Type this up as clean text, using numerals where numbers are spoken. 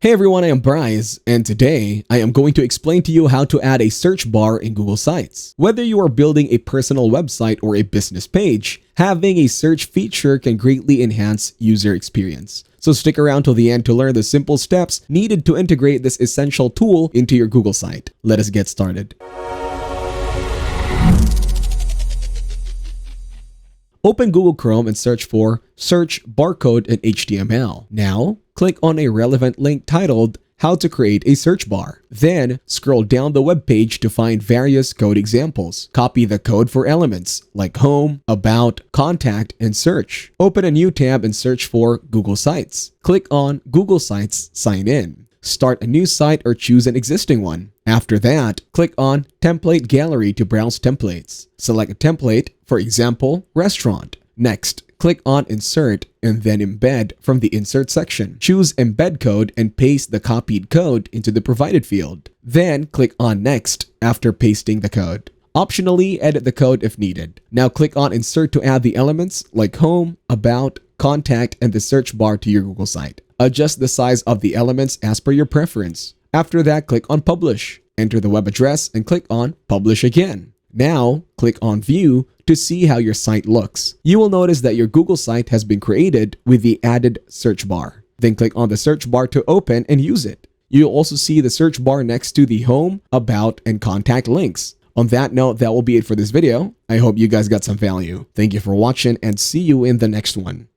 Hey everyone, I am Bryce, and today I am going to explain to you how to add a search bar in Google Sites. Whether you are building a personal website or a business page, having a search feature can greatly enhance user experience. So stick around till the end to learn the simple steps needed to integrate this essential tool into your Google site. Let us get started. Open Google Chrome and search for Search Barcode in HTML. Now, click on a relevant link titled How to Create a Search Bar. Then, scroll down the web page to find various code examples. Copy the code for elements like Home, About, Contact, and Search. Open a new tab and search for Google Sites. Click on Google Sites Sign In. Start a new site or choose an existing one. After that, click on Template Gallery to browse templates. Select a template, for example, Restaurant. Next, click on Insert and then Embed from the Insert section. Choose Embed Code and paste the copied code into the provided field. Then, click on Next after pasting the code. Optionally, edit the code if needed. Now click on Insert to add the elements like Home, About, Contact, and the search bar to your Google site. Adjust the size of the elements as per your preference. After that, click on Publish. Enter the web address and click on Publish again. Now, click on View to see how your site looks. You will notice that your Google site has been created with the added search bar. Then click on the search bar to open and use it. You'll also see the search bar next to the Home, About, and Contact links. On that note, that will be it for this video. I hope you guys got some value. Thank you for watching and see you in the next one.